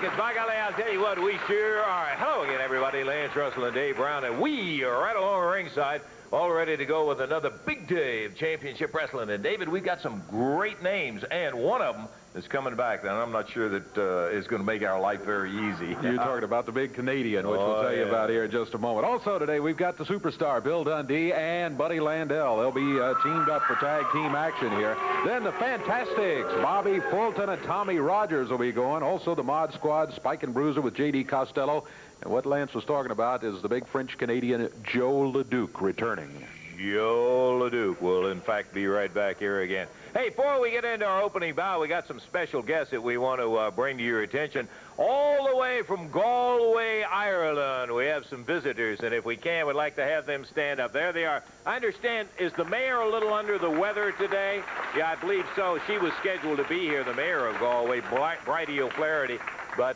because by golly, I'll tell you what, we sure are. Hello again, everybody. Lance Russell and Dave Brown, and we are right along ringside, all ready to go with another big day of championship wrestling. And, David, we've got some great names, and one of them is coming back. And I'm not sure that is going to make our life very easy. You're talking about the big Canadian, which we'll tell you about here in just a moment. Also today, we've got the superstar, Bill Dundee and Buddy Landell. They'll be teamed up for tag team action here. Then the Fantastics, Bobby Fulton and Tommy Rogers will be going. Also the Mod Squad, Spike and Bruiser with J.D. Costello. And what Lance was talking about is the big French-Canadian Joe LeDuc returning. Joe LeDuc will, in fact, be right back here again. Hey, before we get into our opening bout, we got some special guests that we want to bring to your attention. All the way from Galway, Ireland, we have some visitors, and if we can, we'd like to have them stand up. There they are. I understand, is the mayor a little under the weather today? Yeah, I believe so. She was scheduled to be here, the mayor of Galway, Bridie O'Flaherty, but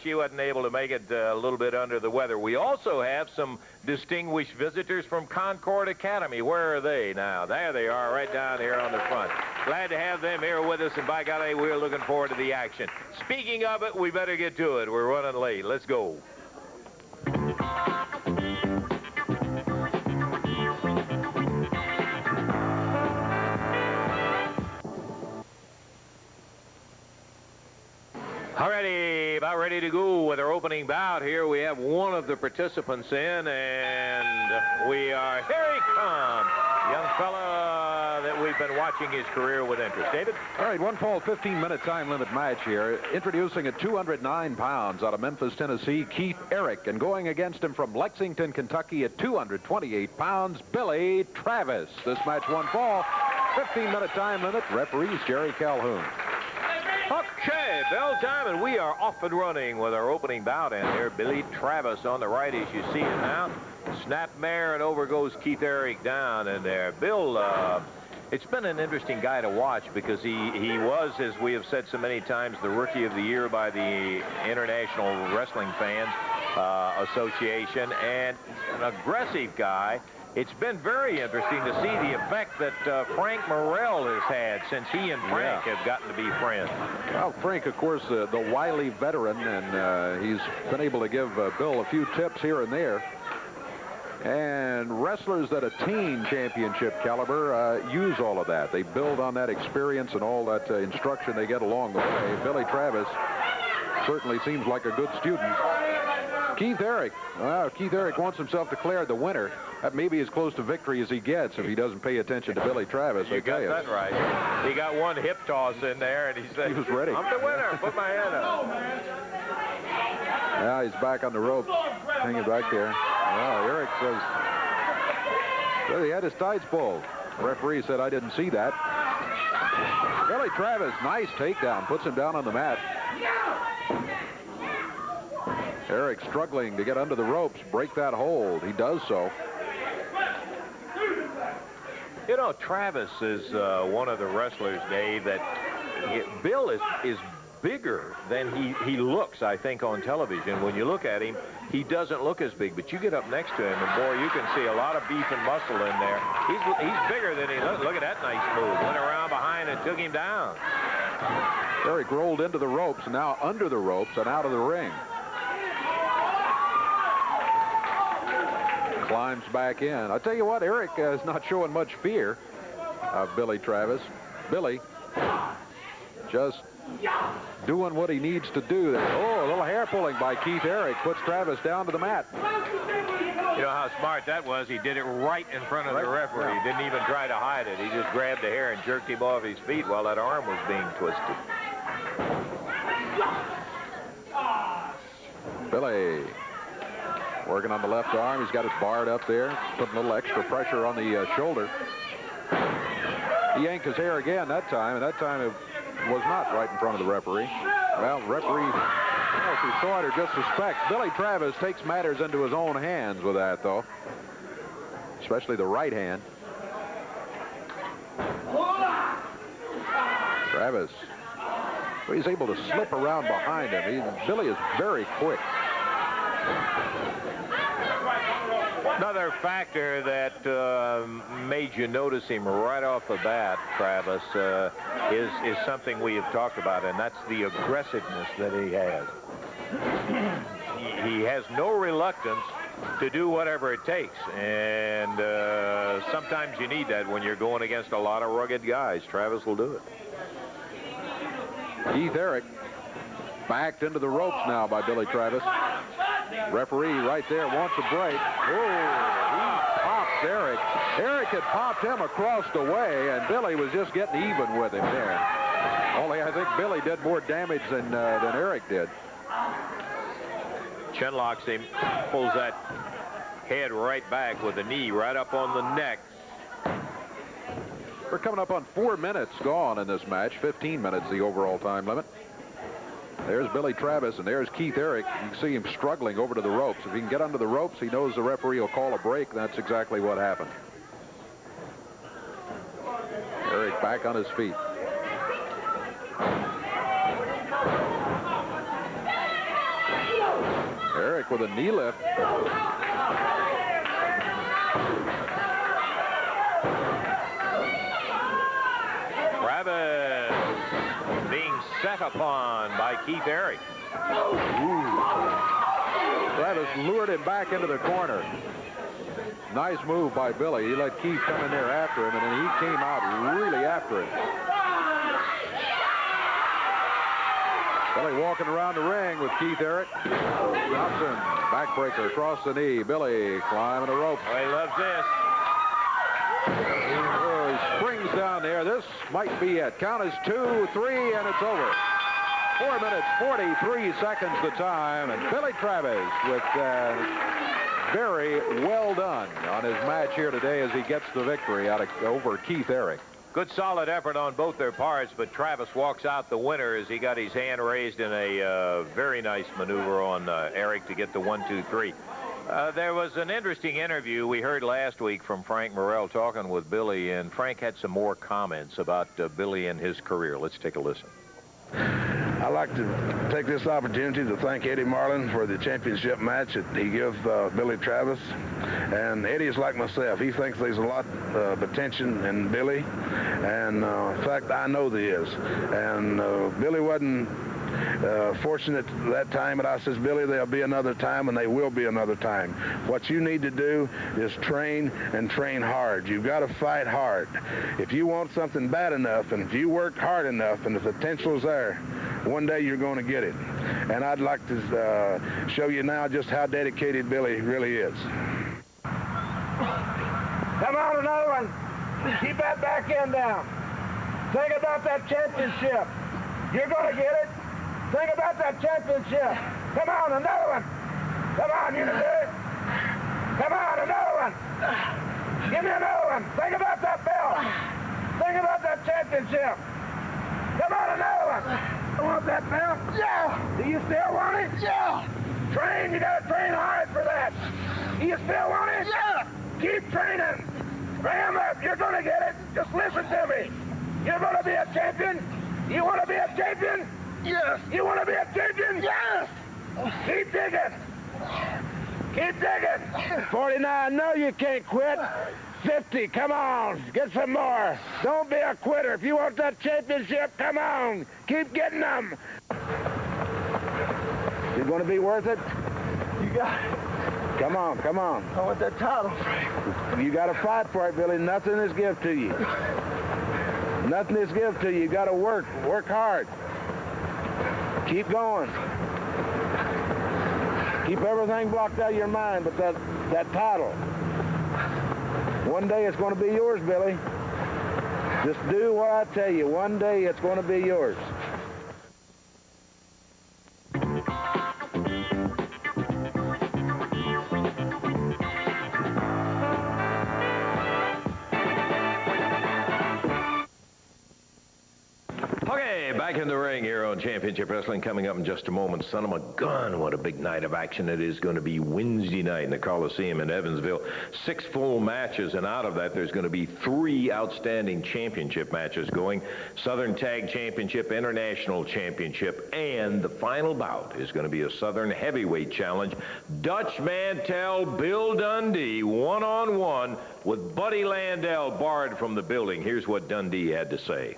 she wasn't able to make it, a little bit under the weather. We also have some distinguished visitors from Concord Academy. Where are they now? There they are, right down here on the front. Glad to have them here with us, and by golly, we're looking forward to the action. Speaking of it, we better get to it. We're running late. Let's go. Alrighty, about ready to go with our opening bout here. We have one of the participants in, and we are, here he comes, young fella that we've been watching his career with interest. David? All right, one fall, 15-minute time limit match here. Introducing at 209 pounds out of Memphis, Tennessee, Keith Eric. And going against him from Lexington, Kentucky at 228 pounds, Billy Travis. This match one fall, 15-minute time limit. Referees Jerry Calhoun. Okay, bell time, and we are off and running with our opening bout. And there, Billy Travis on the right as you see it now. Snap mare, and over goes Keith Eric down in there. Bill, it's been an interesting guy to watch because he was, as we have said so many times, the Rookie of the Year by the International Wrestling Fans Association, and an aggressive guy. It's been very interesting to see the effect that Frank Morrell has had since he and Frank have gotten to be friends. Well, Frank, of course, the wily veteran, and he's been able to give Bill a few tips here and there. And wrestlers that attain championship caliber use all of that. They build on that experience and all that instruction they get along the way. Billy Travis certainly seems like a good student. Keith Eric. Well, Keith Eric wants himself declared the winner. That may be as close to victory as he gets if he doesn't pay attention to Billy Travis. You got that right. He got one hip toss in there, and he said, he was ready. I'm the winner. Put my hand up. Now he's back on the rope, hanging back there. Well, Eric says, well, he had his tights pulled. The referee said, I didn't see that. Billy Travis, nice takedown, puts him down on the mat. Eric struggling to get under the ropes, break that hold. He does so. You know, Travis is one of the wrestlers, Dave, that Bill is bigger than he looks, I think, on television. When you look at him, he doesn't look as big, but you get up next to him, and boy, you can see a lot of beef and muscle in there. He's bigger than he looks. Look at that nice move. Went around behind and took him down. Eric rolled into the ropes, now under the ropes and out of the ring. Climbs back in. I'll tell you what, Eric is not showing much fear of Billy Travis. Billy just doing what he needs to do there. Oh, a little hair pulling by Keith Eric puts Travis down to the mat. You know how smart that was? He did it right in front of the referee. He didn't even try to hide it. He just grabbed the hair and jerked him off his feet while that arm was being twisted. Billy Working on the left arm. He's got it barred up there. Putting a little extra pressure on the shoulder. He yanked his hair again that time, and that time it was not right in front of the referee. Well, the referee, I don't know if he saw it or just suspects. Billy Travis takes matters into his own hands with that, though. Especially the right hand. Travis, well, he's able to slip around behind him. Billy is very quick. Another factor that made you notice him right off the bat, Travis, is something we have talked about, and that's the aggressiveness that he has. he has no reluctance to do whatever it takes. And sometimes you need that when you're going against a lot of rugged guys. Travis will do it. Keith Eric backed into the ropes now by Billy Travis. Referee right there wants a break. Oh, he pops Eric. Eric had popped him across the way, and Billy was just getting even with him there. Only I think Billy did more damage than Eric did. Chin locks him, pulls that head right back with a knee right up on the neck. We're coming up on 4 minutes gone in this match. 15 minutes the overall time limit. There's Billy Travis, and there's Keith Eric. You can see him struggling over to the ropes. If he can get under the ropes, he knows the referee will call a break. That's exactly what happened. Eric back on his feet. Eric with a knee lift. Travis being set upon by Keith Eric. Travis lured him back into the corner. Nice move by Billy. He let Keith come in there after him, and then he came out really after him. Billy walking around the ring with Keith Eric. Johnson, backbreaker across the knee. Billy climbing the rope. Oh, he loves this. Oh, he springs down there. This might be it. Count is 2, 3, and it's over. 4 minutes, 43 seconds the time, and Billy Travis with very well done on his match here today as he gets the victory over Keith Eric. Good solid effort on both their parts, but Travis walks out the winner as he got his hand raised in a very nice maneuver on Eric to get the 1, 2, 3. There was an interesting interview we heard last week from Frank Morrell talking with Billy, and Frank had some more comments about Billy and his career. Let's take a listen. I'd like to take this opportunity to thank Eddie Marlin for the championship match that he gave Billy Travis. And Eddie is like myself. He thinks there's a lot of potential in Billy. And in fact, I know there is. And Billy wasn't fortunate that time, but I says, Billy, there'll be another time, and there will be another time. What you need to do is train and train hard. You've got to fight hard. If you want something bad enough, and if you work hard enough, and the potential's there, one day you're going to get it. And I'd like to show you now just how dedicated Billy really is. Come on, another one. Keep that back end down. Think about that championship. You're going to get it. Think about that championship. Come on, another one. Come on, you can do it. Come on, another one. Give me another one. Think about that belt. Think about that championship. Come on, another one. I want that belt. Yeah. Do you still want it? Yeah. Train. You got to train hard for that. Do you still want it? Yeah. Keep training. Ram up. You're going to get it. Just listen to me. You're going to be a champion. You want to be a champion? Yes. You want to be a champion? Yes. Keep digging. Keep digging. 49, no, you can't quit. 50, come on. Get some more. Don't be a quitter. If you want that championship, come on. Keep getting them. It's going to be worth it? You got it. Come on, come on. I want that title, Frank. You got to fight for it, Billy. Nothing is given to you. Nothing is given to you. You got to work. Work hard. Keep going. Keep everything blocked out of your mind but that title. One day it's going to be yours, Billy. Just do what I tell you. One day it's going to be yours. Back in the ring here on Championship Wrestling. Coming up in just a moment. Son of a gun, what a big night of action it is going to be Wednesday night in the Coliseum in Evansville. 6 full matches, and out of that there's going to be 3 outstanding championship matches going. Southern Tag Championship, International Championship, and the final bout is going to be a Southern Heavyweight Challenge. Dutch Mantel, Bill Dundee, one-on-one with Buddy Landell barred from the building. Here's what Dundee had to say.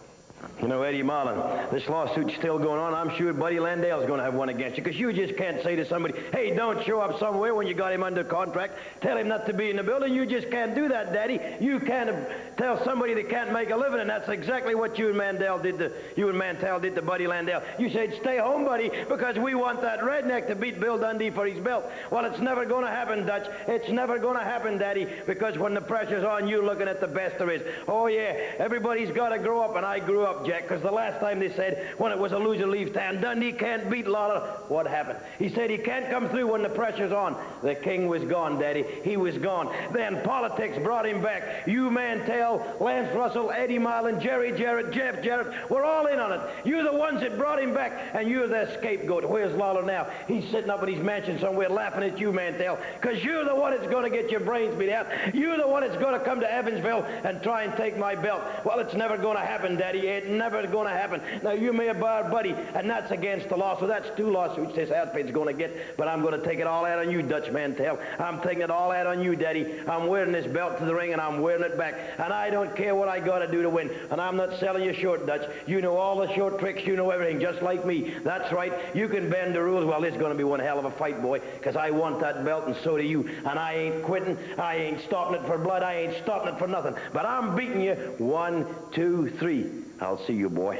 You know, Eddie Marlin, this lawsuit's still going on. I'm sure Buddy Landale's going to have one against you, because you just can't say to somebody, hey, don't show up somewhere when you got him under contract. Tell him not to be in the building. You just can't do that, Daddy. You can't tell somebody they can't make a living, and that's exactly what you and Mantel did to Buddy Landale. You said, stay home, Buddy, because we want that redneck to beat Bill Dundee for his belt. Well, it's never going to happen, Dutch. It's never going to happen, Daddy, because when the pressure's on, you're looking at the best there is. Oh, yeah, everybody's got to grow up, and I grew up, Jack, because the last time they said when it was a loser leave town, Dundee can't beat Lawler, what happened? He said he can't come through when the pressure's on. The king was gone, Daddy. He was gone. Then politics brought him back. You, Mantell, Lance Russell, Eddie Marlin, Jerry Jarrett, Jeff Jarrett, we're all in on it. You're the ones that brought him back, and you're their scapegoat. Where's Lawler now? He's sitting up at his mansion somewhere laughing at you, Mantell, because you're the one that's going to get your brains beat out. You're the one that's going to come to Evansville and try and take my belt. Well, it's never going to happen, Daddy. It never going to happen. Now, you may have barred Buddy, and that's against the law, so that's 2 lawsuits this outfit's going to get, but I'm going to take it all out on you, Dutch Mantell. I'm taking it all out on you, Daddy. I'm wearing this belt to the ring, and I'm wearing it back, and I don't care what I got to do to win, and I'm not selling you short, Dutch. You know all the short tricks. You know everything, just like me. That's right. You can bend the rules. Well, this is going to be one hell of a fight, boy, because I want that belt, and so do you, and I ain't quitting. I ain't stopping it for blood. I ain't stopping it for nothing, but I'm beating you 1, 2, 3. I'll see you, boy.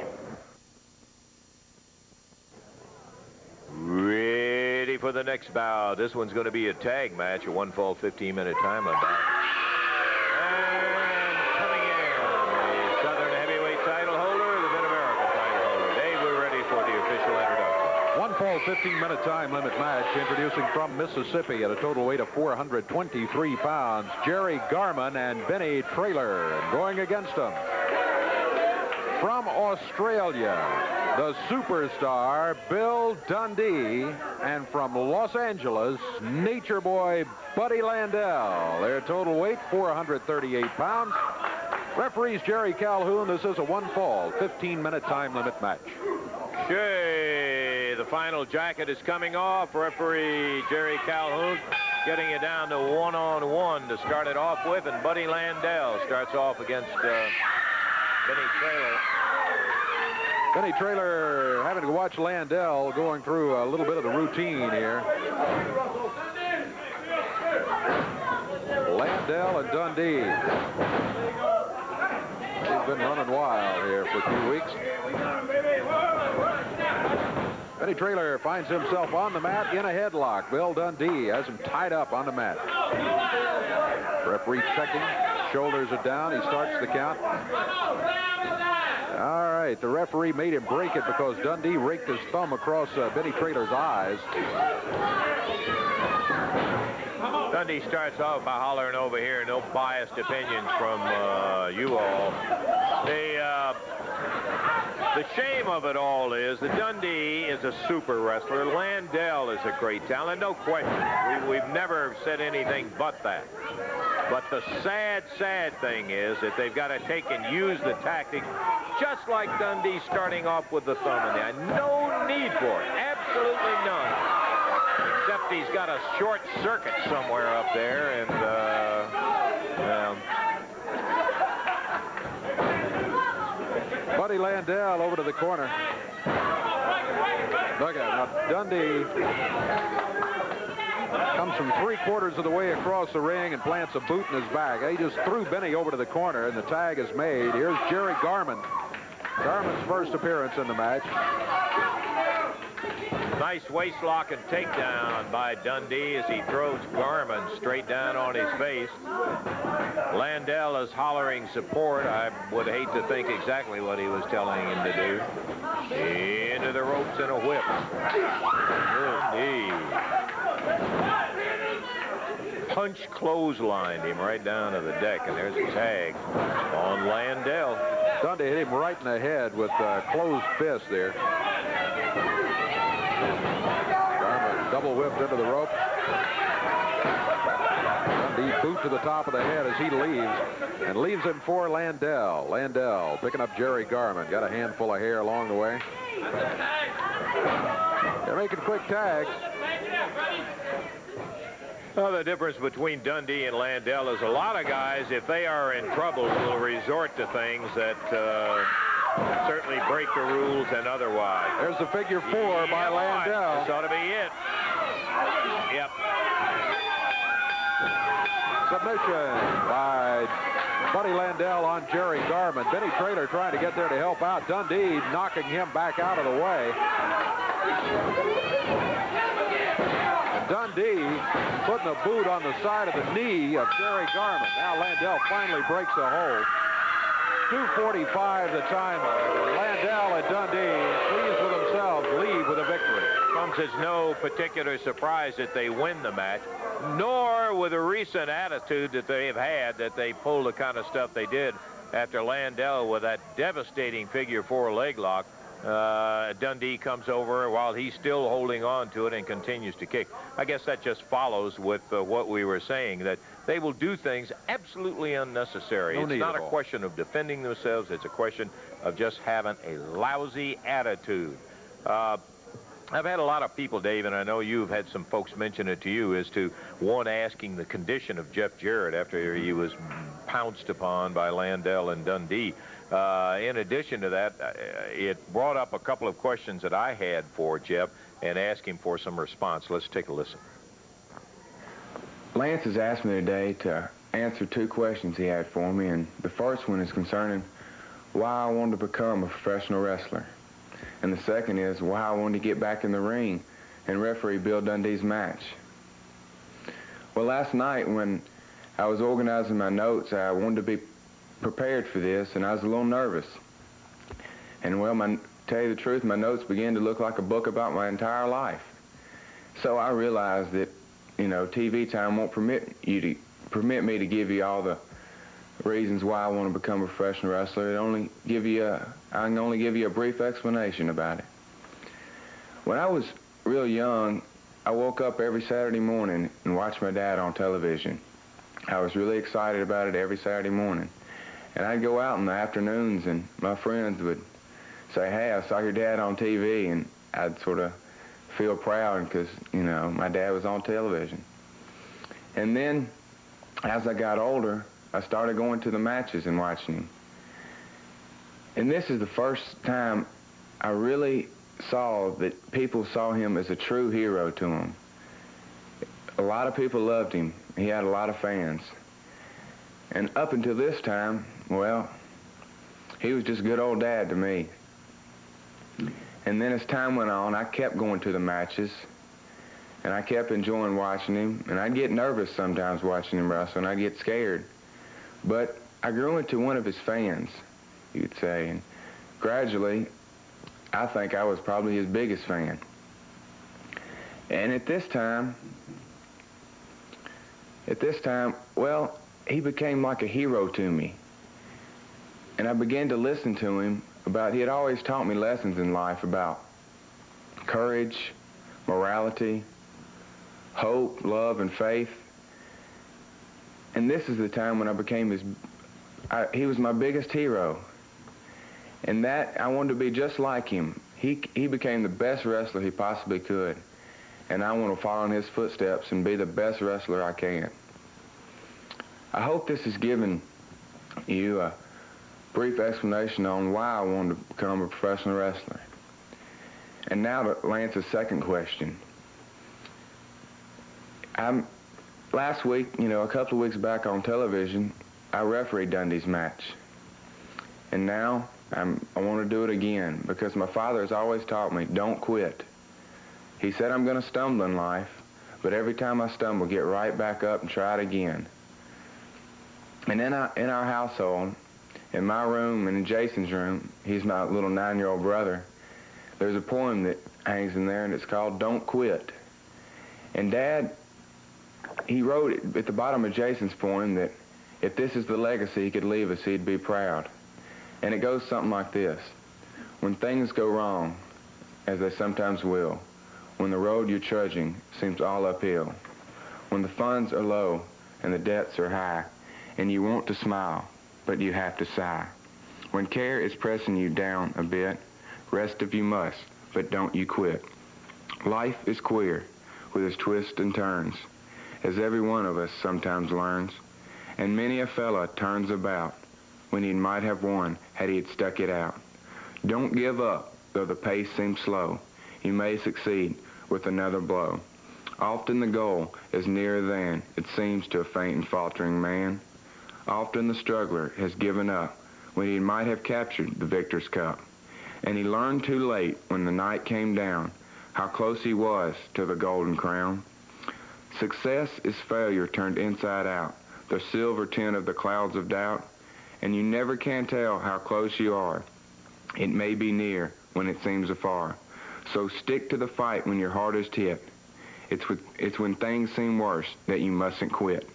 Ready for the next bout. This one's going to be a tag match, a 1-fall, 15-minute time limit. And coming in, the Southern Heavyweight title holder, the Mid-America title holder. Dave, we're ready for the official introduction. 1-fall, 15-minute time limit match, introducing from Mississippi at a total weight of 423 pounds, Jerry Garman and Benny Traylor. And going against them, from Australia, the superstar Bill Dundee, and from Los Angeles, Nature Boy Buddy Landale. Their total weight, 438 pounds. Referees Jerry Calhoun. This is a 1-fall, 15-minute time limit match. Okay, the final jacket is coming off. Referee Jerry Calhoun getting it down to 1-on-1 to start it off with, and Buddy Landale starts off against Benny Traylor. Benny Traylor having to watch Landale going through a little bit of the routine here. Landale and Dundee. He's been running wild here for a few weeks. Benny Traylor finds himself on the mat in a headlock. Bill Dundee has him tied up on the mat. Referee checking. Shoulders are down. He starts the count. All right, the referee made him break it because Dundee raked his thumb across Benny Traylor's eyes. Dundee starts off by hollering over here, no biased opinions from you all. The shame of it all is that Dundee is a super wrestler. Landale is a great talent, no question. We've never said anything but that. But the sad, sad thing is that they've got to take and use the tactic, just like Dundee starting off with the thumb in the eye. No need for it, absolutely none. Except he's got a short circuit somewhere up there, and Buddy Landale over to the corner. Look at now, Dundee comes from 3/4 of the way across the ring and plants a boot in his back. He just threw Benny over to the corner, and the tag is made. Here's Jerry Garman. Garman's first appearance in the match. Nice waist lock and takedown by Dundee as he throws Garman straight down on his face. Landale is hollering support. I would hate to think exactly what he was telling him to do. Into the ropes and a whip. Dundee. Punch clotheslined him right down to the deck, and there's a tag on Landale. Dundee hit him right in the head with a closed fist there. Garman double whipped into the rope. Dundee boot to the top of the head as he leaves, and leaves him for Landale. Landale picking up Jerry Garman. Got a handful of hair along the way. They're making quick tags. Well, the difference between Dundee and Landale is a lot of guys, if they are in trouble, will resort to things that certainly break the rules and otherwise. There's the figure 4 by Landell. This ought to be it. Yep. Submission by Buddy Landell on Jerry Garman. Benny Traylor trying to get there to help out. Dundee knocking him back out of the way. Dundee putting a boot on the side of the knee of Jerry Garman. Now Landell finally breaks the hold. 2:45 the time. Landell and Dundee, pleased with themselves, leave with a victory. Comes as no particular surprise that they win the match, nor with the recent attitude that they've had that they pulled the kind of stuff they did after Landell with that devastating figure 4 leg lock. Dundee comes over while he's still holding on to it and continues to kick. I guess that just follows with what we were saying, that they will do things absolutely unnecessary. It's not a question of defending themselves. It's a question of just having a lousy attitude. I've had a lot of people, Dave, and I know you've had some folks mention it to you, as to one asking the condition of Jeff Jarrett after he was pounced upon by Landell and Dundee. In addition to that, it brought up a couple of questions that I had for Jeff and asked him for some response. Let's take a listen. Lance has asked me today to answer 2 questions he had for me, and the first one is concerning why I wanted to become a professional wrestler. And the second is why I wanted to get back in the ring and referee Bill Dundee's match. Well, last night when I was organizing my notes, I wanted to be prepared for this, and I was a little nervous. And well, to tell you the truth, my notes began to look like a book about my entire life. So I realized that, you know, TV time won't permit me to give you all the reasons why I want to become a professional wrestler. I can only give you a brief explanation about it. When I was real young, I woke up every Saturday morning and watched my dad on television. I was really excited about it every Saturday morning. And I'd go out in the afternoons and my friends would say, "Hey, I saw your dad on TV," and I'd sort of feel proud because, you know, my dad was on television. And then as I got older, I started going to the matches and watching him. And this is the first time I really saw that people saw him as a true hero to him. A lot of people loved him. He had a lot of fans. And up until this time, well, he was just good old Dad to me. And then as time went on, I kept going to the matches, and I kept enjoying watching him. And I'd get nervous sometimes watching him wrestle, and I'd get scared. But I grew into one of his fans, you could say. And gradually, I think I was probably his biggest fan. And at this time, well, he became like a hero to me. And I began to listen to him he had always taught me lessons in life about courage, morality, hope, love, and faith. And this is the time when I became he was my biggest hero. And that, I wanted to be just like him. He became the best wrestler he possibly could. And I want to follow in his footsteps and be the best wrestler I can. I hope this has given you a brief explanation on why I wanted to become a professional wrestler. And now to Lance's second question. Last week, you know, a couple of weeks back on television, I refereed Dundee's match. And now I want to do it again because my father has always taught me, don't quit. He said I'm going to stumble in life, but every time I stumble, get right back up and try it again. And in our household, in my room and in Jason's room, he's my little 9-year-old brother, there's a poem that hangs in there, and it's called Don't Quit. And Dad, he wrote it at the bottom of Jason's poem that if this is the legacy he could leave us, he'd be proud. And it goes something like this. When things go wrong, as they sometimes will, when the road you're trudging seems all uphill, when the funds are low and the debts are high, and you want to smile, but you have to sigh, when care is pressing you down a bit, rest if you must, but don't you quit. Life is queer, with its twists and turns, as every one of us sometimes learns, and many a fella turns about when he might have won had he had stuck it out. Don't give up, though the pace seems slow. You may succeed with another blow. Often the goal is nearer than it seems to a faint and faltering man. Often the struggler has given up when he might have captured the victor's cup. And he learned too late when the night came down how close he was to the golden crown. Success is failure turned inside out, the silver tint of the clouds of doubt, and you never can tell how close you are. It may be near when it seems afar. So stick to the fight when your heart is hit. It's when things seem worse that you mustn't quit.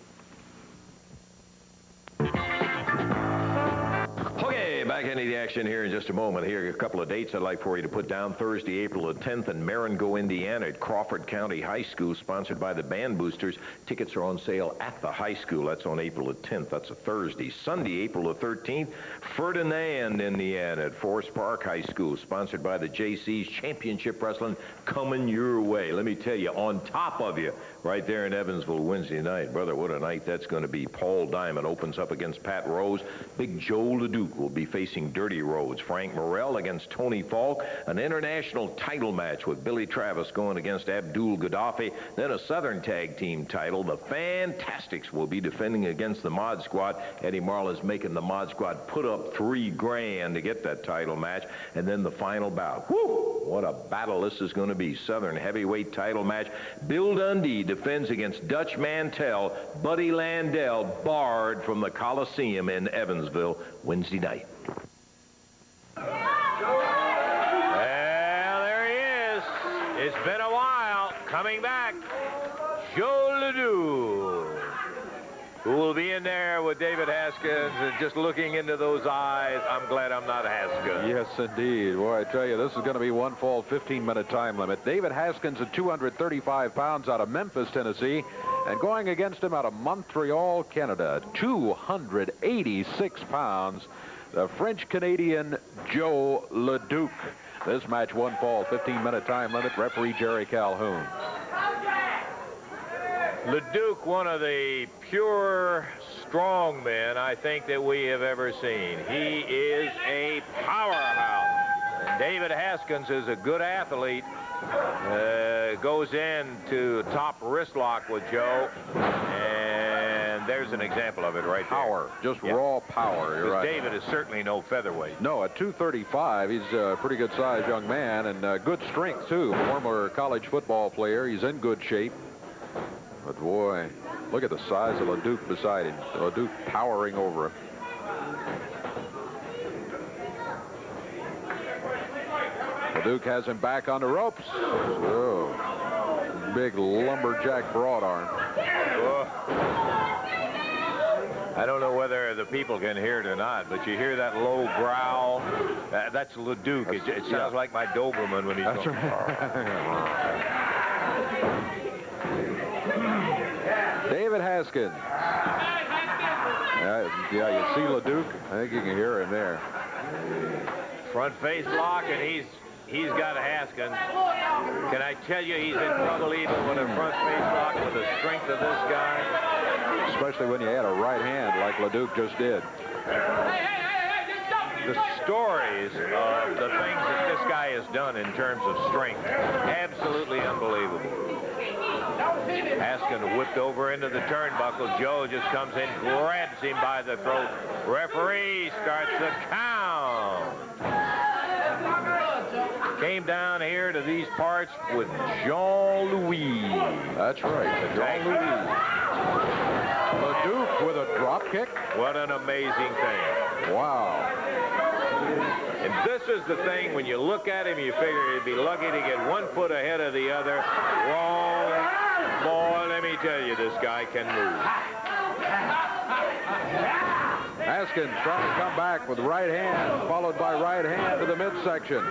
Okay, back into the action here in just a moment. Here are a couple of dates I'd like for you to put down. Thursday, April the 10th in Marengo, Indiana at Crawford County High School, sponsored by the Band Boosters. Tickets are on sale at the high school. That's on April the 10th. That's a Thursday. Sunday, April the 13th, Ferdinand, Indiana at Forest Park High School, sponsored by the JC's Championship Wrestling, coming your way. Let me tell you, on top of you, right there in Evansville Wednesday night. Brother, what a night that's going to be. Paul Diamond opens up against Pat Rose. Big Joe LeDuc will be facing Dirty Rhodes. Frank Morrell against Tony Falk. An international title match with Billy Travis going against Abdul Gaddafi. Then a Southern Tag Team title. The Fantastics will be defending against the Mod Squad. Eddie Marla's making the Mod Squad put up $3 grand to get that title match. And then the final bout. Woo! What a battle this is going to be. Southern heavyweight title match. Bill Dundee defends against Dutch Mantell. Buddy Landell barred from the Coliseum in Evansville Wednesday night. Well, there he is. It's been a while. Coming back, Joe LeDuc, who will be in there with David Haskins and just looking into those eyes. I'm glad I'm not Haskins. Yes, indeed. Boy, I tell you, this is going to be one fall 15-minute time limit. David Haskins at 235 pounds out of Memphis, Tennessee, and going against him out of Montreal, Canada, 286 pounds, the French-Canadian Joe LeDuc. This match, one fall 15-minute time limit. Referee Jerry Calhoun. LeDuc, one of the pure strong men I think that we have ever seen. He is a powerhouse. David Haskins is a good athlete. Goes into top wrist lock with Joe, and there's an example of it right there. Power, just raw power. You're right. David is certainly no featherweight. No, at 235, he's a pretty good sized young man, and good strength too. Former college football player. He's in good shape. But boy, look at the size of LeDuc beside him. LeDuc powering over him. LeDuc has him back on the ropes. Oh, big lumberjack broad arm. Oh. I don't know whether the people can hear it or not, but you hear that low growl. That's LeDuc. It sounds like my Doberman when he's That's going. Right. David Haskins. Yeah, you see LeDuc? I think you can hear him there. Front face lock, and he's got Haskins. Can I tell you he's in trouble even with a front face lock with the strength of this guy? Especially when you had a right hand like LeDuc just did. The stories of the things that this guy has done in terms of strength, absolutely unbelievable. Haskins whipped over into the turnbuckle. Joe just comes in, grabs him by the throat. Referee starts the count. Came down here to these parts with Jean-Louis. That's right, Jean-Louis. LeDuc with a drop kick. What an amazing thing. Wow. And this is the thing, when you look at him, you figure he'd be lucky to get 1 foot ahead of the other. Wrong. Boy, let me tell you, this guy can move. Haskins trying to come back with right hand, followed by right hand to the midsection.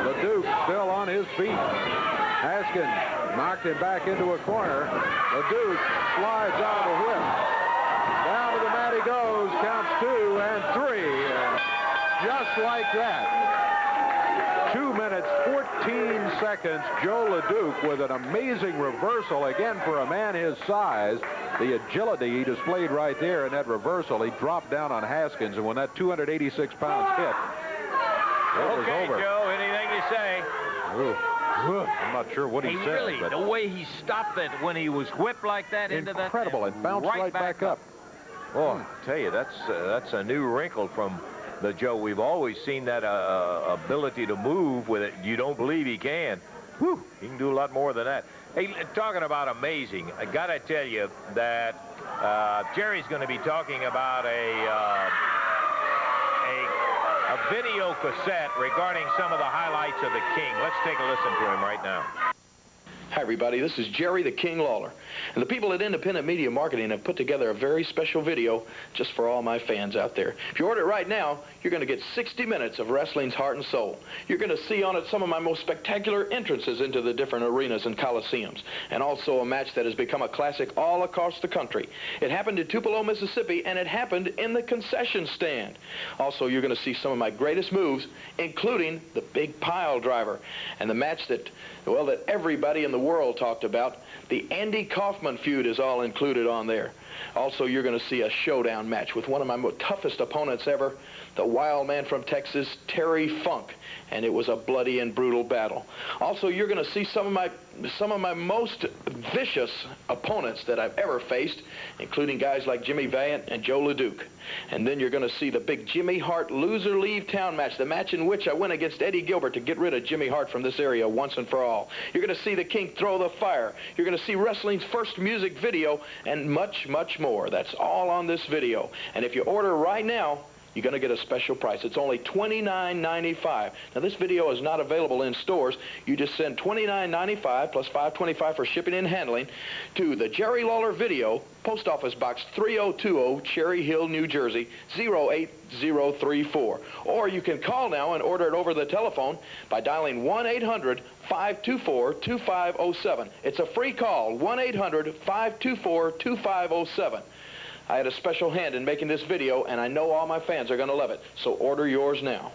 LeDuc still on his feet. Haskins knocked him back into a corner. LeDuc slides out of the whip. Down to the mat he goes, counts 2 and 3. And just like that, 2 minutes, 14 seconds. Joe LeDuc with an amazing reversal. Again, for a man his size, the agility he displayed right there in that reversal. He dropped down on Haskins, and when that 286 pounds hit, it was over. Joe, anything you say? Ooh. I'm not sure what he said. Really, but the way he stopped it when he was whipped like that into that. Incredible, and bounced right back up. Oh, I tell you, that's a new wrinkle from the Joe. We've always seen that ability to move with it. You don't believe he can. Whew, he can do a lot more than that. Hey, talking about amazing, I got to tell you that Jerry's going to be talking about a video cassette regarding some of the highlights of the King. Let's take a listen to him right now. Hi, everybody. This is Jerry the King Lawler. And the people at Independent Media Marketing have put together a very special video just for all my fans out there. If you order it right now, you're going to get 60 minutes of wrestling's heart and soul. You're going to see on it some of my most spectacular entrances into the different arenas and coliseums, and also a match that has become a classic all across the country. It happened in Tupelo, Mississippi, and it happened in the concession stand. Also, you're going to see some of my greatest moves, including the big pile driver, and the match that, well, that everybody in the world talked about. The Andy Kaufman feud is all included on there. Also, you're going to see a showdown match with one of my toughest opponents ever, the wild man from Texas, Terry Funk, and it was a bloody and brutal battle. Also, you're going to see some of my most vicious opponents that I've ever faced, including guys like Jimmy Valiant and Joe LeDuc. And then you're going to see the big Jimmy Hart loser leave town match, the match in which I went against Eddie Gilbert to get rid of Jimmy Hart from this area once and for all. You're going to see the King throw the fire. You're going to see wrestling's first music video, and much, much more. That's all on this video. And if you order right now, you're going to get a special price. It's only $29.95. Now, this video is not available in stores. You just send $29.95 plus $5.25 for shipping and handling to the Jerry Lawler Video, Post Office Box 3020, Cherry Hill, New Jersey, 08034. Or you can call now and order it over the telephone by dialing 1-800-524-2507. It's a free call, 1-800-524-2507. I had a special hand in making this video, and I know all my fans are going to love it. So order yours now.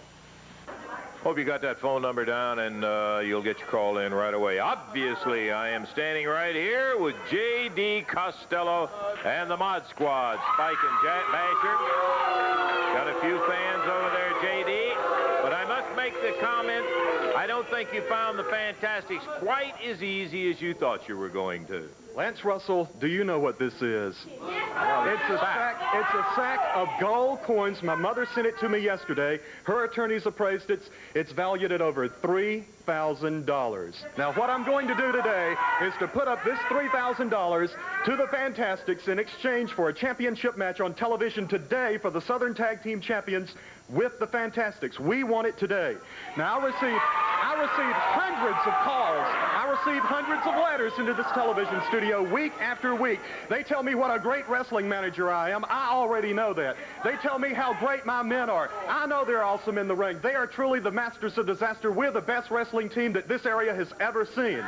Hope you got that phone number down, and you'll get your call in right away. Obviously, I am standing right here with J.D. Costello and the Mod Squad, Spike and Basher. Got a few fans over there, J.D., but I must make the comment, I don't think you found the Fantastics quite as easy as you thought you were going to. Lance Russell, do you know what this is? It's a sack of gold coins. My mother sent it to me yesterday. Her attorneys appraised it. It's valued at over $3,000. Now, what I'm going to do today is to put up this $3,000 to the Fantastics in exchange for a championship match on television today for the Southern Tag Team Champions with the Fantastics. We want it today. Now, I received hundreds of calls. I received hundreds of letters into this television studio week after week. They tell me what a great wrestling manager I am. I already know that. They tell me how great my men are. I know they're awesome in the ring. They are truly the masters of disaster. We're the best wrestling team that this area has ever seen.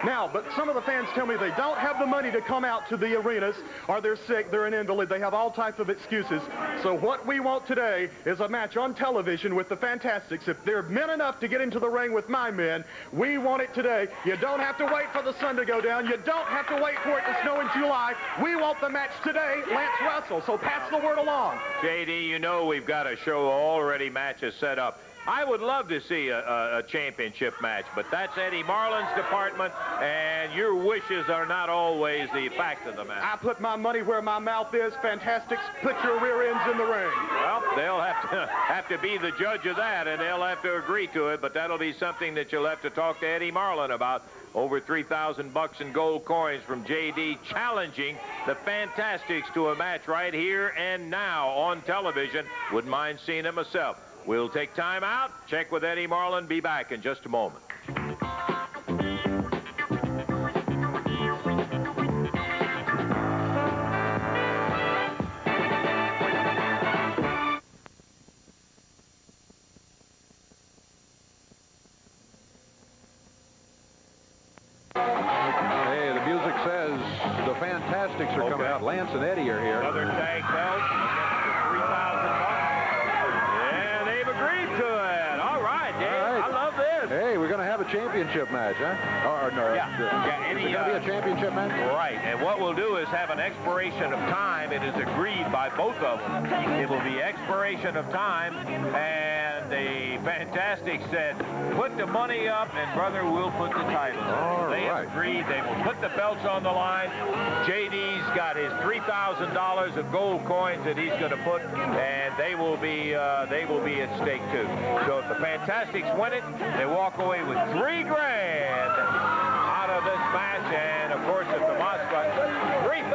Now, but some of the fans tell me they don't have the money to come out to the arenas, or they're sick, they're an invalid, they have all types of excuses. So what we want today is a match on television with the Fantastics. If they're men enough to get into the ring with my men, we want it today. You don't have to wait for the sun to go down. You don't have to wait for it to snow in July. We want the match today, Lance Russell. So pass the word along. J.D., you know we've got a show already, matches set up. I would love to see a championship match, but that's Eddie Marlin's department, and your wishes are not always the fact of the matter. I put my money where my mouth is. Fantastics, put your rear ends in the ring. Well, they'll have to be the judge of that, and they'll have to agree to it, but that'll be something that you'll have to talk to Eddie Marlin about. Over $3,000 in gold coins from J.D. challenging the Fantastics to a match right here and now on television. Wouldn't mind seeing it myself. We'll take time out, check with Eddie Marlin, be back in just a moment. Hey, the music says the Fantastics are coming out. Lance and Eddie are here. Southern Tag Belt against the $3,000. And they've agreed to it. All right, Dave. I love championship match, huh? Or no, Yeah, is it going to be a championship match? Right, and what we'll do is have an expiration of time. It is agreed by both of them. It will be expiration of time, and the Fantastic said, put the money up, and brother, we'll put the title. They have agreed. They will put the belts on the line. JD's got his $3,000 of gold coins that he's going to put, and they will be at stake too. So if the Fantastics win it, they walk away with $3 grand out of this match, and of course if the Mod Squad, $3,000.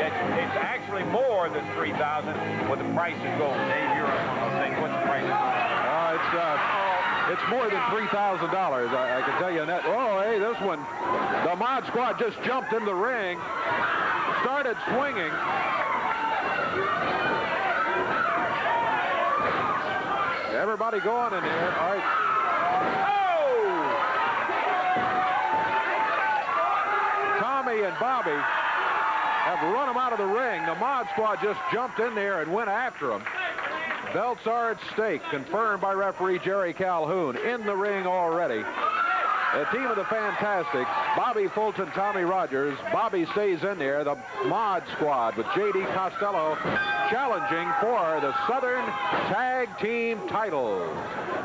It's actually more than $3,000 with the price of gold. Dave, you're on one of those things. What's the price of gold? It's more than $3,000. I can tell you that. Oh, hey, this one, the Mod Squad just jumped in the ring, started swinging. Everybody going in there. All right. Oh! Tommy and Bobby have run them out of the ring. The Mod Squad just jumped in there and went after them. Belts are at stake, confirmed by referee Jerry Calhoun. In the ring already. The team of the Fantastics, Bobby Fulton, Tommy Rogers. Bobby stays in there. The Mod Squad with J.D. Costello challenging for the Southern Tag Team titles.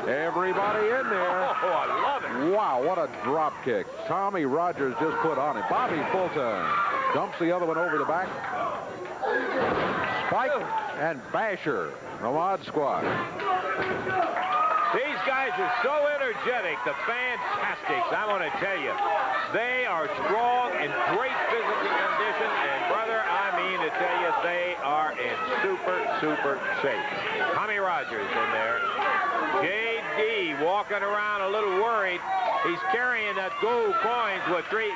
Everybody in there. Oh, I love it. Wow, what a drop kick. Tommy Rogers just put on it. Bobby Fulton dumps the other one over the back. Spike and Basher, the Mod Squad. These guys are so energetic, the Fantastics. I want to tell you, they are strong and great physical condition, and brother, I mean to tell you, they are in super shape. Tommy Rogers in there. J.D. walking around a little worried. He's carrying that gold coins with three.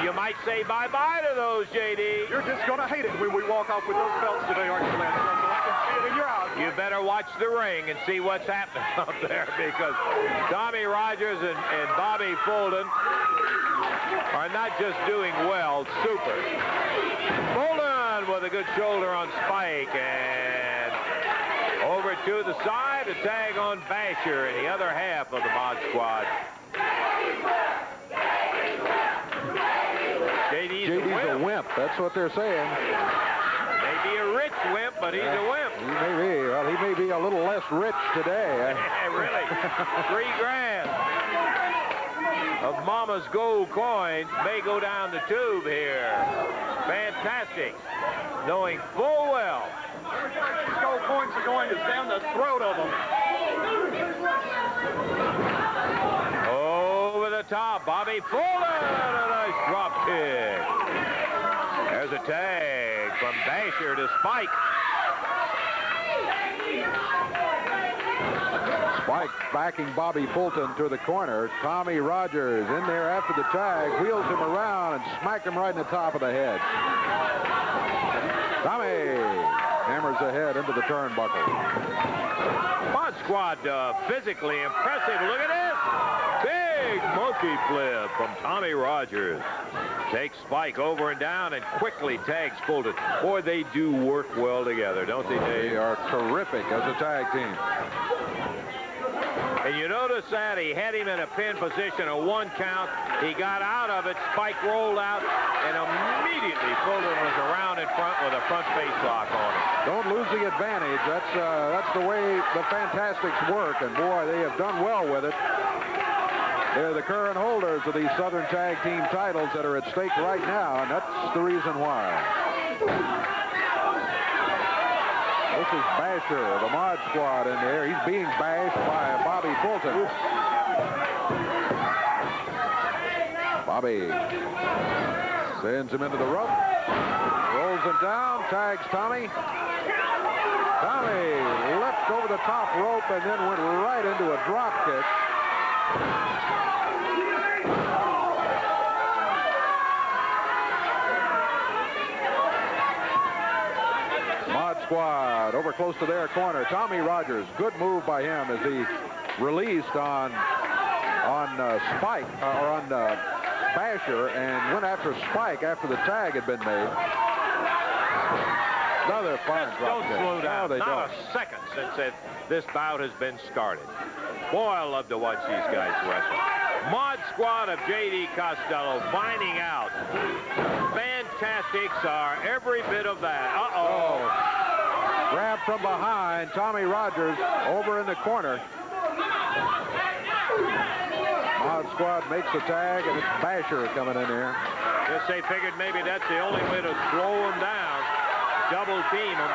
You might say bye-bye to those, J.D. You're just going to hate it when we walk off with those belts today, aren't you, Lance Russell? I can see it in your eyes. You better watch the ring and see what's happening up there, because Tommy Rogers and Bobby Fulton are not just doing well, super. Fulton with a good shoulder on Spike, and over to the side, a tag on Basher in the other half of the Mod Squad. JD's a wimp. That's what they're saying. Maybe a rich wimp, but he's a wimp. He may be. Well, he may be a little less rich today. Really? $3 grand of Mama's gold coins may go down the tube here. Fantastic. Knowing full well. These gold coins are going down the throat of them. Over the top, Bobby Fulton. A nice drop kick. There's a tag from Basher to Spike. Spike backing Bobby Fulton to the corner. Tommy Rogers in there after the tag, wheels him around and smacked him right in the top of the head. Tommy hammers the head into the turnbuckle. Mod Squad physically impressive. Look at this. Big monkey flip from Tommy Rogers. Takes Spike over and down and quickly tags Fulton. Boy, they do work well together, don't they, Dave? They are terrific as a tag team. And you notice that he had him in a pin position, a 1 count. He got out of it. Spike rolled out, and immediately Fulton was around in front with a front face lock on him. Don't lose the advantage. That's the way the Fantastics work, and boy, they have done well with it. They're the current holders of these Southern Tag Team titles that are at stake right now, and that's the reason why. This is Basher, the Mod Squad in there. He's being bashed by Bobby Fulton. Bobby sends him into the rope, rolls him down, tags Tommy. Tommy leapt over the top rope and then went right into a drop kick. Squad over close to their corner. Tommy Rogers, good move by him as he released on Spike or on Basher and went after Spike after the tag had been made. Another fine drop Don't kick. slow down. No, they Not don't. a second since this bout has been started. Boy, I love to watch these guys wrestle. Mod Squad of J.D. Costello finding out. Fantastics are every bit of that. Uh-oh. Grab from behind. Tommy Rogers over in the corner. Mod Squad makes the tag, and it's Basher coming in here. Guess they figured maybe that's the only way to slow him down. Double team him.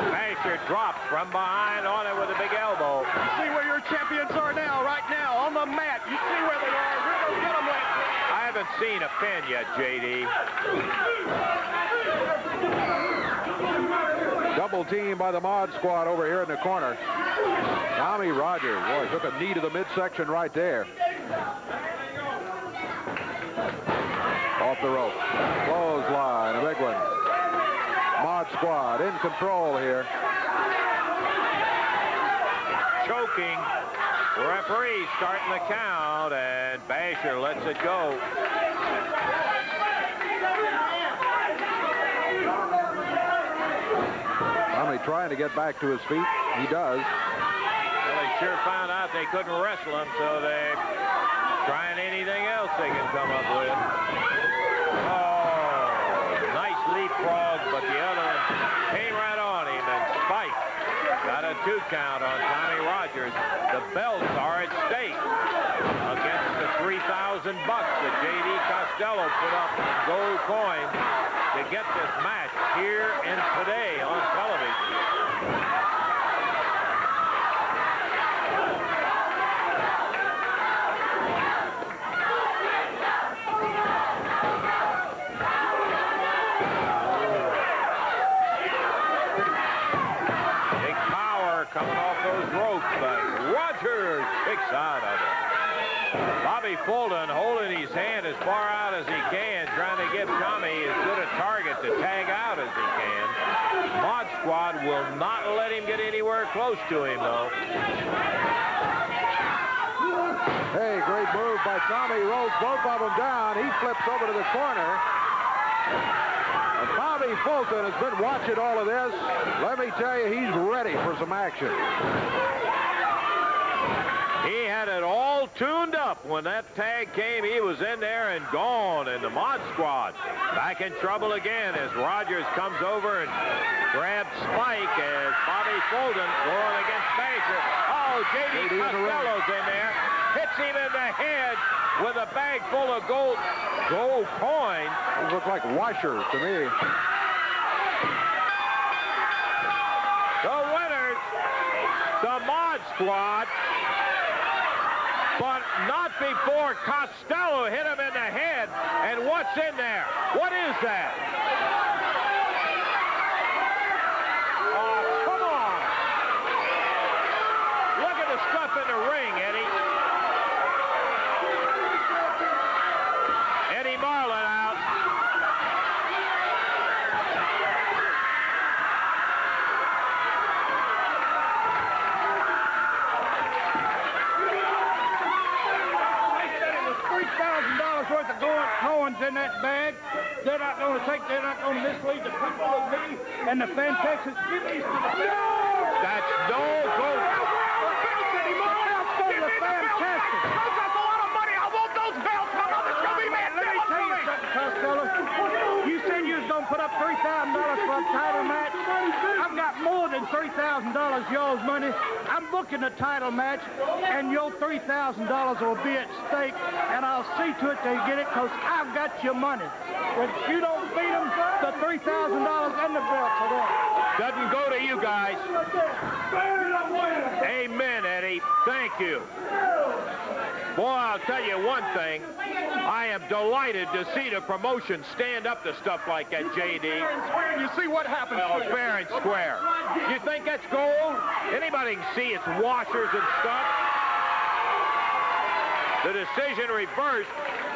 Basher drops from behind on it with a big elbow. You see where your champions are now, right now, on the mat. You see where they are. We're going to get them left. I haven't seen a pin yet, J.D. Double team by the Mod Squad over here in the corner. Tommy Rogers, boy, took a knee to the midsection right there. Off the rope. Clothesline, a big one. Mod Squad in control here. Choking. Referee starting the count, and Basher lets it go. Tommy trying to get back to his feet. He does. Well, they sure found out they couldn't wrestle him, so they're trying anything else they can come up with. Oh, nice leapfrog, but the other one came right on him, and Spike got a 2 count on Tommy Rogers. The belts are at stake against the $3,000 that J.D. Costello put up in gold coins to get this match here and today on television. Coming off those ropes, but Rogers kicks out of it. Bobby Fulton holding his hand as far out as he can, trying to give Tommy as good a target to tag out as he can. Mod Squad will not let him get anywhere close to him, though. Hey, great move by Tommy. Rolls both of them down. He flips over to the corner. And Bobby Fulton has been watching all of this. Let me tell you, he's ready for some action. He had it all tuned up when that tag came. He was in there and gone. And the Mod Squad back in trouble again as Rogers comes over and grabs Spike as Bobby Fulton going against Basher. Oh, J.D. Costello's in there. Hits him in the head with a bag full of gold coins. These look like washers to me. The winners, the Mod Squad, but not before Costello hit him in the head. And what's in there? What is that? Oh, come on. Look at the stuff in the ring, Eddie. Eddie Marlin out. $3,000 worth of gold coins in that bag. They're not going to mislead the people of me and the Fantastics. Give these to the That's no gold. The Fantastics. That's a lot of money. I want those belts. My mother's going to be mad. Let me tell you something, Costello. You said you was going to put up $3,000 for a title match. I've got more than $3,000 y'all's money. I'm booking a title match, and your $3,000 will be at stake, and I'll see to it they get it because I've got your money. If you don't beat them, the $3,000 and the belt for that. Doesn't go to you guys. Amen, Eddie. Thank you. Boy, I'll tell you one thing. I am delighted to see the promotion stand up to stuff like that, J.D. You see what happens. Well, fair and square. You think that's gold? Anybody can see it's washers and stuff. The decision reversed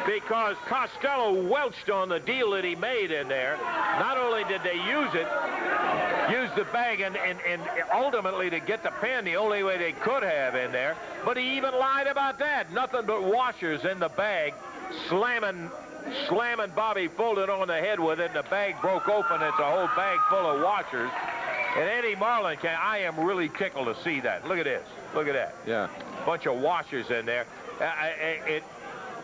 because Costello welched on the deal that he made in there. Not only did they use the bag and ultimately to get the pin the only way they could have in there, but he even lied about that. Nothing but washers in the bag, slamming slamming Bobby Fulton on the head with it, and the bag broke open. It's a whole bag full of washers. And Eddie Marlin, I am really tickled to see that. Look at this. Look at that. Yeah. Bunch of washers in there.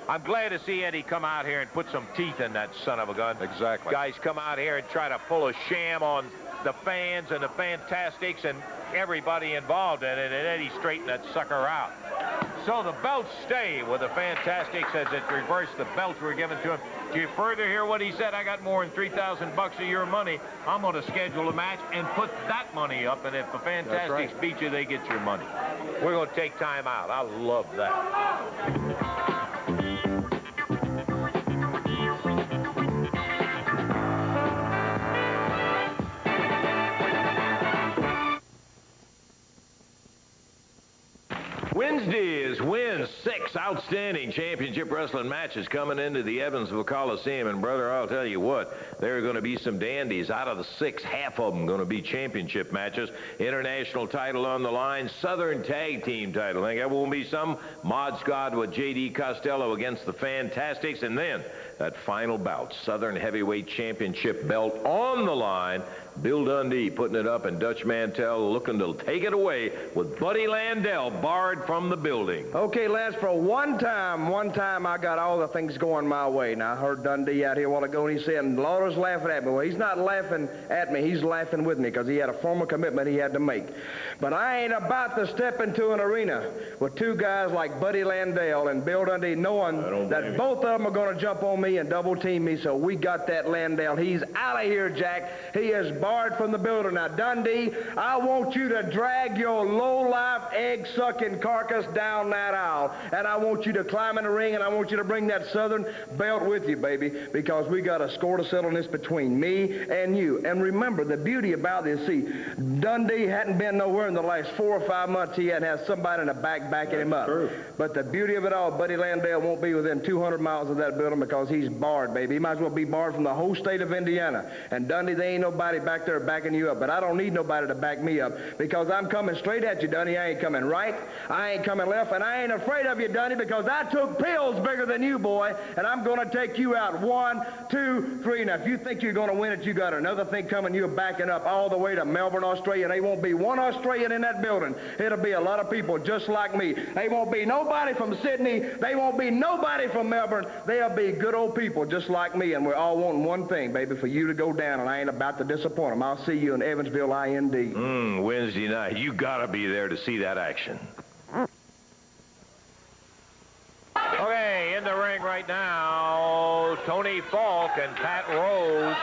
I'm glad to see Eddie come out here and put some teeth in that son of a gun. Exactly. Guys come out here and try to pull a sham on the fans and the Fantastics and everybody involved in it, and Eddie straightened that sucker out. So the belts stay with the Fantastics as it reversed. The belts were given to him. Do you further hear what he said? I got more than $3,000 of your money. I'm going to schedule a match and put that money up, and if the Fantastics beat you, they get your money. We're going to take time out. I love that. Wednesday is wins 6 outstanding championship wrestling matches coming into the Evansville Coliseum. And, brother, I'll tell you what, there are going to be some dandies. Out of the 6, half of them going to be championship matches. International title on the line, Southern Tag Team title. I think that won't be some. Mod Squad with J.D. Costello against the Fantastics. And then that final bout, Southern Heavyweight Championship belt on the line. Bill Dundee putting it up, and Dutch Mantell looking to take it away with Buddy Landell barred from the building. Okay, Lance, for one time I got all the things going my way. Now, I heard Dundee out here a while ago, and he said, Lauder's laughing at me. Well, he's not laughing at me. He's laughing with me because he had a formal commitment he had to make. But I ain't about to step into an arena with 2 guys like Buddy Landell and Bill Dundee knowing that both of them are going to jump on me and double team me, so we got that Landell. He's out of here, Jack. He is barred from the building. Now, Dundee, I want you to drag your low-life, egg-sucking carcass down that aisle, and I want you to climb in the ring, and I want you to bring that Southern belt with you, baby, because we got a score to settle this between me and you. And remember, the beauty about this, see, Dundee hadn't been nowhere in the last 4 or 5 months. He hadn't had somebody in the back backing him up. True. But the beauty of it all, Buddy Landell won't be within 200 miles of that building because he's barred, baby. He might as well be barred from the whole state of Indiana. And Dundee, there ain't nobody back there backing you up. But I don't need nobody to back me up because I'm coming straight at you, Dundee. I ain't coming right. I ain't coming left. And I ain't afraid of you, Dundee, because I took pills bigger than you, boy. And I'm going to take you out. 1, 2, 3. Now, if you think you're going to win it, you got another thing coming. You're backing up all the way to Melbourne, Australia. There won't be one Australian in that building. It'll be a lot of people just like me. They won't be nobody from Sydney. They won't be nobody from Melbourne. They'll be good old people just like me. And we're all wanting one thing, baby, for you to go down. And I ain't about to disappoint them. I'll see you in Evansville, IND. Wednesday night. You got to be there to see that action. Okay, in the ring right now, Tony Falk and Pat Rose,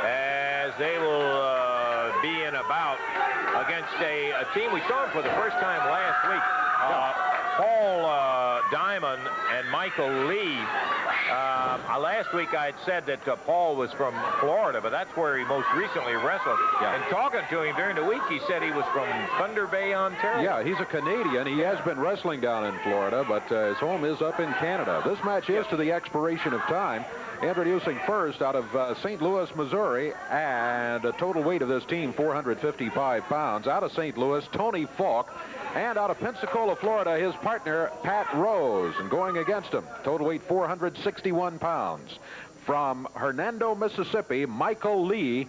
as they will be in a bout against a team we saw for the first time last week. Paul Diamond and Michael Lee. Last week I had said that Paul was from Florida, but that's where he most recently wrestled. Yeah. And talking to him during the week, he said he was from Thunder Bay, Ontario. Yeah, he's a Canadian. He has been wrestling down in Florida, but his home is up in Canada. This match is to the expiration of time. Introducing first out of St. Louis, Missouri, and a total weight of this team, 455 pounds. Out of St. Louis, Tony Falk. And out of Pensacola, Florida, his partner, Pat Rose. And going against him, total weight 461 pounds. From Hernando, Mississippi, Michael Lee.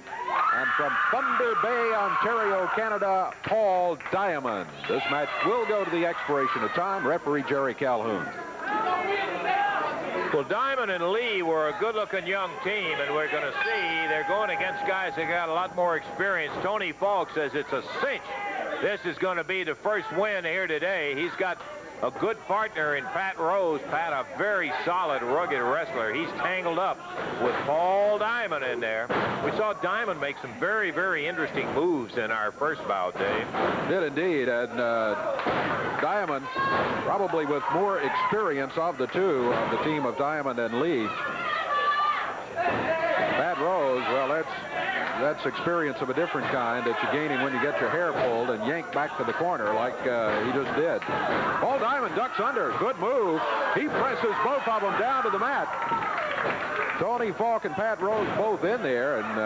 And from Thunder Bay, Ontario, Canada, Paul Diamond. This match will go to the expiration of time. Referee Jerry Calhoun. Well, Diamond and Lee were a good-looking young team, and we're going to see they're going against guys that got a lot more experience. Tony Falk says it's a cinch. This is going to be the first win here today. He's got a good partner in Pat Rose. Pat, a very solid, rugged wrestler. He's tangled up with Paul Diamond in there. We saw Diamond make some very, very interesting moves in our first bout, Dave. Did indeed, and Diamond, probably with more experience of the two, of the team of Diamond and Lee. Pat Rose, well, that's experience of a different kind that you're gaining when you get your hair pulled and yanked back to the corner like he just did. Paul Diamond ducks under. Good move. He presses both of them down to the mat. Tony Falk and Pat Rose both in there, and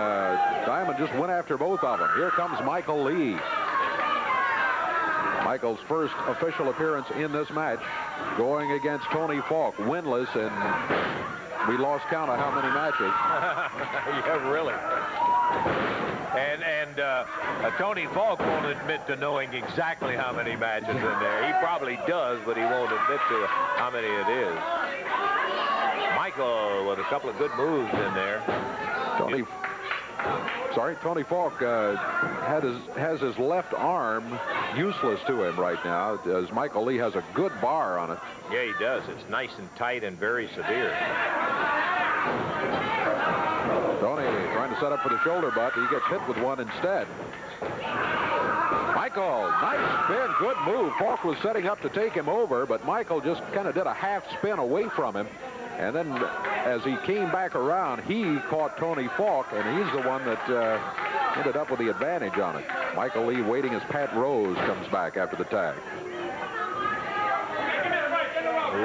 Diamond just went after both of them. Here comes Michael Lee. Michael's first official appearance in this match, going against Tony Falk, winless in We lost count of how many matches. Yeah, really. And Tony Falk won't admit to knowing exactly how many matches in there. He probably does, but he won't admit to how many it is. Michael with a couple of good moves in there. Tony Falk has his left arm useless to him right now, as Michael Lee has a good bar on it. Yeah, he does. It's nice and tight and very severe. Tony trying to set up for the shoulder butt. He gets hit with one instead. Michael, nice spin, good move. Falk was setting up to take him over, but Michael just kind of did a half spin away from him. And then as he came back around, he caught Tony Falk, and he's the one that ended up with the advantage on it. Michael Lee waiting as Pat Rose comes back after the tag.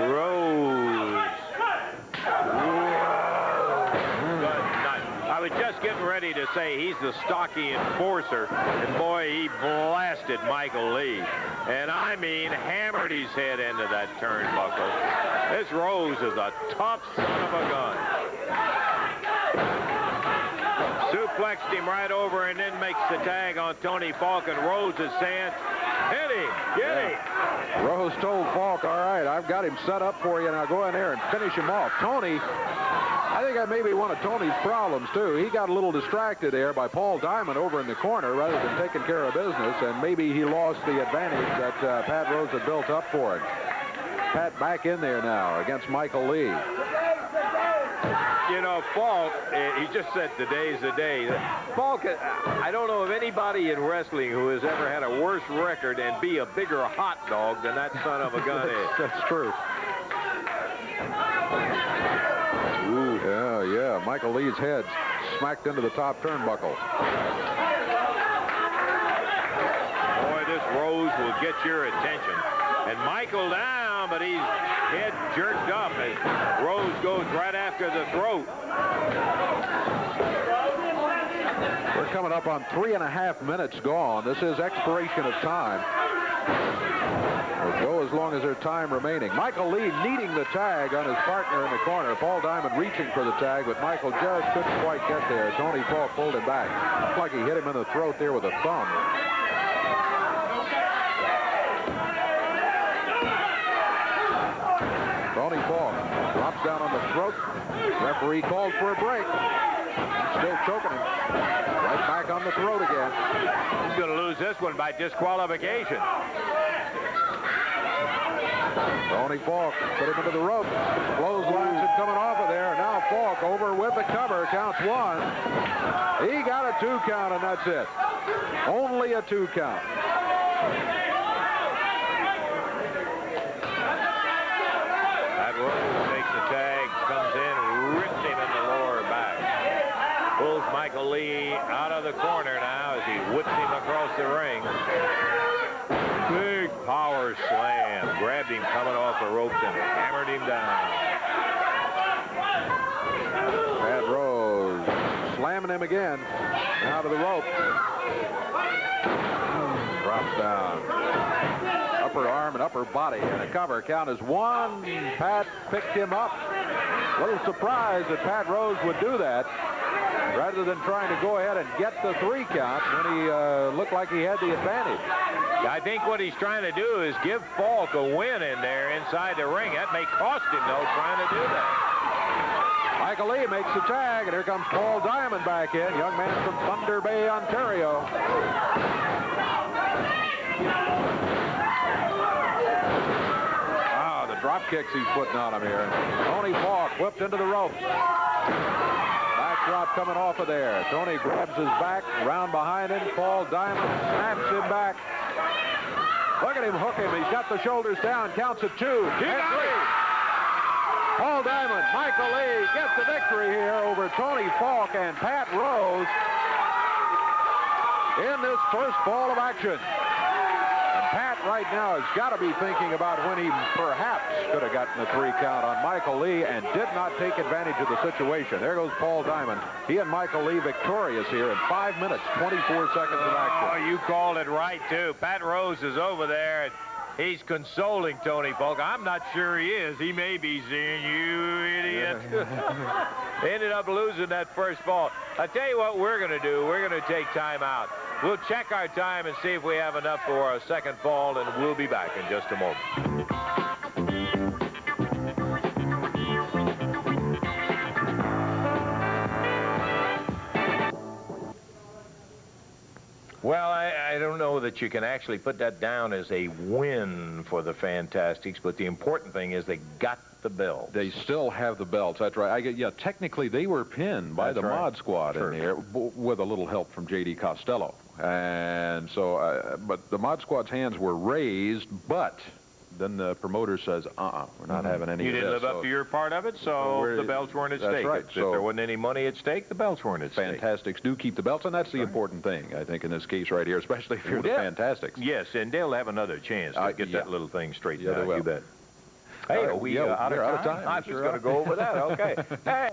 Rose. I was just getting ready to say he's the stocky enforcer, and boy, he blasted Michael Lee. And I mean, hammered his head into that turnbuckle. This Rose is a tough son of a gun. Suplexed him right over and then makes the tag on Tony Falk, and Rose is saying, hit him, get him. Rose told Falk, all right, I've got him set up for you, now go in there and finish him off. Tony, I think that may be one of Tony's problems, too. He got a little distracted there by Paul Diamond over in the corner rather than taking care of business, and maybe he lost the advantage that Pat Rose had built up for him. Pat back in there now against Michael Lee. You know, Falk, he just said today's the day. Falk, I don't know of anybody in wrestling who has ever had a worse record and be a bigger hot dog than that son of a gun is. That's true. Ooh, yeah. Michael Lee's head smacked into the top turnbuckle. Boy, this Rose will get your attention. And Michael down, but he's head jerked up as Rose goes right after the throat. We're coming up on 3.5 minutes gone. This is expiration of time. We'll go as long as there's time remaining. Michael Lee needing the tag on his partner in the corner. Paul Diamond reaching for the tag, but Michael just couldn't quite get there. Tony Falk pulled him back. Looked like he hit him in the throat there with a thumb. Tony Falk drops down on the throat. Referee called for a break. Still choking him. Right back on the throat again. He's going to lose this one by disqualification. Tony Falk put him into the rope. Clotheslines are coming off of there. Now Falk over with the cover. Counts one. He got a 2 count, and that's it. Only a 2 count. That Rose takes the tag, comes in, rips him in the lower back. Pulls Michael Lee out of the corner now as he whips him across the ring. Big power slam. Grabbed him coming off the ropes and hammered him down. Pat Rose slamming him again out of the rope. Drops down. Upper arm and upper body, and a cover. Count is 1. Pat picked him up. A little surprised that Pat Rose would do that rather than trying to go ahead and get the 3 count when he looked like he had the advantage. I think what he's trying to do is give Falk a win in there inside the ring. That may cost him, though, trying to do that. Michael Lee makes the tag, and here comes Paul Diamond back in, young man from Thunder Bay, Ontario. Ah, the drop kicks he's putting on him here. Tony Falk whipped into the ropes. Backdrop coming off of there. Tony grabs his back, round behind him. Paul Diamond snaps him back. Look at him hook him. He's got the shoulders down. Counts at 2. And 3. Paul Diamond, Michael Lee gets the victory here over Tony Falk and Pat Rose in this first ball of action. And Pat right now has got to be thinking about when he perhaps could have gotten the 3 count on Michael Lee and did not take advantage of the situation. There goes Paul Diamond. He and Michael Lee victorious here in 5 minutes, 24 seconds of action. Oh, you called it right, too. Pat Rose is over there. He's consoling Tony Polk. I'm not sure he is. He may be saying, you idiot. Ended up losing that first ball. I'll tell you what we're going to do. We're going to take time out. We'll check our time and see if we have enough for a second ball, and we'll be back in just a moment. Well, I don't know that you can actually put that down as a win for the Fantastics, but the important thing is they got the belt. They still have the belts. That's right. Yeah, technically they were pinned by the Mod Squad in there with a little help from J.D. Costello. And so, but the Mod Squad's hands were raised, but then the promoter says, we're not having any of this. You didn't live up to your part of it, so the belts weren't at stake. That's right. If there wasn't any money at stake, the belts weren't at stake. Fantastics do keep the belts, and that's the important thing, I think, in this case right here, especially if you're the Fantastics. Yes, and they'll have another chance to get that little thing straightened out. They will. You bet. Hey, are we out of time? I'm just going to go over that. Okay. Hey.